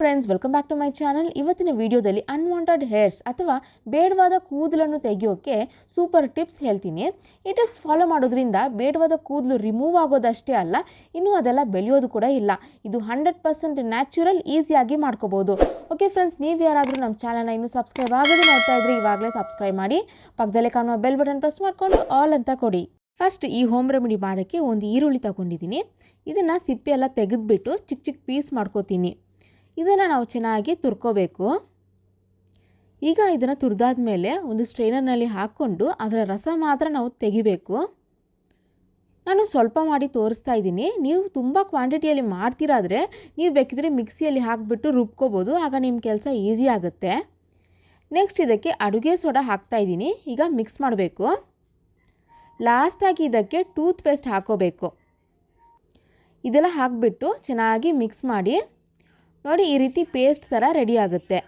Friends welcome back to my channel. ಇವತ್ತಿನ ವಿಡಿಯೋದಲ್ಲಿ unwanted hairs ಅಥವಾ ಬೇಡವಾದ ಕೂದಲನ್ನು ತೆಗೆಯೋಕ್ಕೆ ಸೂಪರ್ ಟಿಪ್ಸ್ ಹೇಳ್ತೀನಿ. ಈ ಟಿಪ್ಸ್ ಫಾಲೋ ಮಾಡೋದ್ರಿಂದ ಬೇಡವಾದ ಕೂದಲು ರಿಮೂವ್ ಆಗೋದಷ್ಟೇ ಅಲ್ಲ, ಇನ್ನೂ ಅದೆಲ್ಲ ಬೆಳೆಯೋದು ಕೂಡ ಇಲ್ಲ. ಇದು 100% ನ್ಯಾಚುರಲ್, ಈಸಿಯಾಗಿ ಮಾಡ್ಕೋಬೋದು. ಓಕೆ ಫ್ರೆಂಡ್ಸ್, ನೀವು ಯಾರಾದರೂ ನಮ್ಮ ಚಾನಲ್ನ ಇನ್ನೂ ಸಬ್ಸ್ಕ್ರೈಬ್ ಆಗದೆ ನೋಡ್ತಾ ಇದ್ರೆ ಇವಾಗಲೇ ಸಬ್ಸ್ಕ್ರೈಬ್ ಮಾಡಿ, ಪಕ್ಕದಲ್ಲೇ ಕಾಣುವ ಬೆಲ್ ಬಟನ್ ಪ್ರೆಸ್ ಮಾಡಿಕೊಂಡು ಆಲ್ ಅಂತ ಕೊಡಿ. ಫಸ್ಟ್ ಈ ಹೋಮ್ ರೆಮಿಡಿ ಮಾಡೋಕ್ಕೆ ಒಂದು ಈರುಳ್ಳಿ ತಗೊಂಡಿದ್ದೀನಿ. ಇದನ್ನು ಸಿಪ್ಪೆ ಎಲ್ಲ ತೆಗೆದುಬಿಟ್ಟು ಚಿಕ್ಕ ಚಿಕ್ಕ ಪೀಸ್ ಮಾಡ್ಕೋತೀನಿ. ಇದನ್ನು ನಾವು ಚೆನ್ನಾಗಿ ತುರ್ಕೋಬೇಕು. ಈಗ ಇದನ್ನು ತುರಿದಾದ ಮೇಲೆ ಒಂದು ಸ್ಟ್ರೈನರ್ನಲ್ಲಿ ಹಾಕ್ಕೊಂಡು ಅದರ ರಸ ಮಾತ್ರ ನಾವು ತೆಗಿಬೇಕು. ನಾನು ಸ್ವಲ್ಪ ಮಾಡಿ ತೋರಿಸ್ತಾ ಇದ್ದೀನಿ. ನೀವು ತುಂಬ ಕ್ವಾಂಟಿಟಿಯಲ್ಲಿ ಮಾಡ್ತೀರಾದರೆ ನೀವು ಬೇಕಿದ್ರೆ ಮಿಕ್ಸಿಯಲ್ಲಿ ಹಾಕಿಬಿಟ್ಟು ರುಬ್ಕೋಬೋದು, ಆಗ ನಿಮ್ಮ ಕೆಲಸ ಈಸಿ ಆಗುತ್ತೆ. ನೆಕ್ಸ್ಟ್ ಇದಕ್ಕೆ ಅಡುಗೆ ಸೋಡಾ ಹಾಕ್ತಾಯಿದ್ದೀನಿ. ಈಗ ಮಿಕ್ಸ್ ಮಾಡಬೇಕು. ಲಾಸ್ಟಾಗಿ ಇದಕ್ಕೆ ಟೂತ್ ಪೇಸ್ಟ್ ಹಾಕೋಬೇಕು. ಇದೆಲ್ಲ ಹಾಕಿಬಿಟ್ಟು ಚೆನ್ನಾಗಿ ಮಿಕ್ಸ್ ಮಾಡಿ. ನೋಡಿ, ಈ ರೀತಿ ಪೇಸ್ಟ್ ಥರ ರೆಡಿ ಆಗುತ್ತೆ.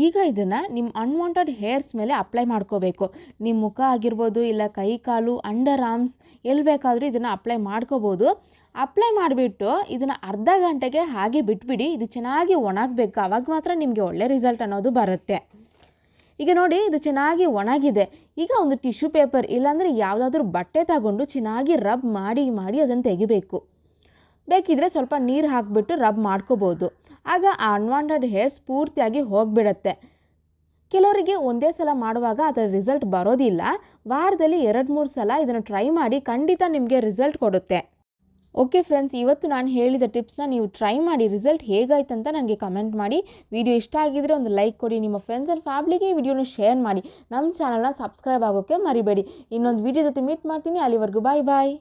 ಈಗ ಇದನ್ನು ನಿಮ್ಮ ಅನ್ವಾಂಟೆಡ್ ಹೇರ್ಸ್ ಮೇಲೆ ಅಪ್ಲೈ ಮಾಡ್ಕೋಬೇಕು. ನಿಮ್ಮ ಮುಖ ಆಗಿರ್ಬೋದು, ಇಲ್ಲ ಕೈ ಕಾಲು, ಅಂಡರ್ ಆರ್ಮ್ಸ್, ಎಲ್ಲಿ ಬೇಕಾದರೂ ಇದನ್ನು ಅಪ್ಲೈ ಮಾಡ್ಕೋಬೋದು. ಅಪ್ಲೈ ಮಾಡಿಬಿಟ್ಟು ಇದನ್ನು ಅರ್ಧ ಗಂಟೆಗೆ ಹಾಗೆ ಬಿಟ್ಬಿಡಿ. ಇದು ಚೆನ್ನಾಗಿ ಒಣಗಬೇಕು, ಆವಾಗ ಮಾತ್ರ ನಿಮಗೆ ಒಳ್ಳೆ ರಿಸಲ್ಟ್ ಅನ್ನೋದು ಬರುತ್ತೆ. ಈಗ ನೋಡಿ, ಇದು ಚೆನ್ನಾಗಿ ಒಣಗಿದೆ. ಈಗ ಒಂದು ಟಿಶ್ಯೂ ಪೇಪರ್ ಇಲ್ಲಾಂದರೆ ಯಾವುದಾದ್ರೂ ಬಟ್ಟೆ ತಗೊಂಡು ಚೆನ್ನಾಗಿ ರಬ್ ಮಾಡಿ ಅದನ್ನು ತೆಗಿಬೇಕು. ಬೇಕಿದ್ರೆ ಸ್ವಲ್ಪ ನೀರು ಹಾಕಿಬಿಟ್ಟು ರಬ್ ಮಾಡ್ಕೋಬೋದು. ಆಗ ಆ ಅನ್ವಾಂಟೆಡ್ ಹೇರ್ಸ್ ಪೂರ್ತಿಯಾಗಿ ಹೋಗಿಬಿಡತ್ತೆ. ಕೆಲವರಿಗೆ ಒಂದೇ ಸಲ ಮಾಡುವಾಗ ಅದರ ರಿಸಲ್ಟ್ ಬರೋದಿಲ್ಲ. ವಾರದಲ್ಲಿ 2-3 ಸಲ ಇದನ್ನು ಟ್ರೈ ಮಾಡಿ, ಖಂಡಿತ ನಿಮಗೆ ರಿಸಲ್ಟ್ ಕೊಡುತ್ತೆ. ಓಕೆ ಫ್ರೆಂಡ್ಸ್, ಇವತ್ತು ನಾನು ಹೇಳಿದ ಟಿಪ್ಸ್ನ ನೀವು ಟ್ರೈ ಮಾಡಿ ರಿಸಲ್ಟ್ ಹೇಗಾಯ್ತಂತ ನನಗೆ ಕಮೆಂಟ್ ಮಾಡಿ. ವಿಡಿಯೋ ಇಷ್ಟ ಆಗಿದ್ರೆ ಒಂದು ಲೈಕ್ ಕೊಡಿ. ನಿಮ್ಮ ಫ್ರೆಂಡ್ಸ್ ಆ್ಯಂಡ್ ಫ್ಯಾಮಿಲಿಗೆ ಈ ವಿಡಿಯೋನ ಶೇರ್ ಮಾಡಿ. ನಮ್ಮ ಚಾನಲ್ನ ಸಬ್ಸ್ಕ್ರೈಬ್ ಆಗೋಕ್ಕೆ ಮರಿಬೇಡಿ. ಇನ್ನೊಂದು ವಿಡಿಯೋ ಜೊತೆ ಮೀಟ್ ಮಾಡ್ತೀನಿ. ಅಲ್ಲಿವರೆಗೂ ಬಾಯ್ ಬಾಯ್.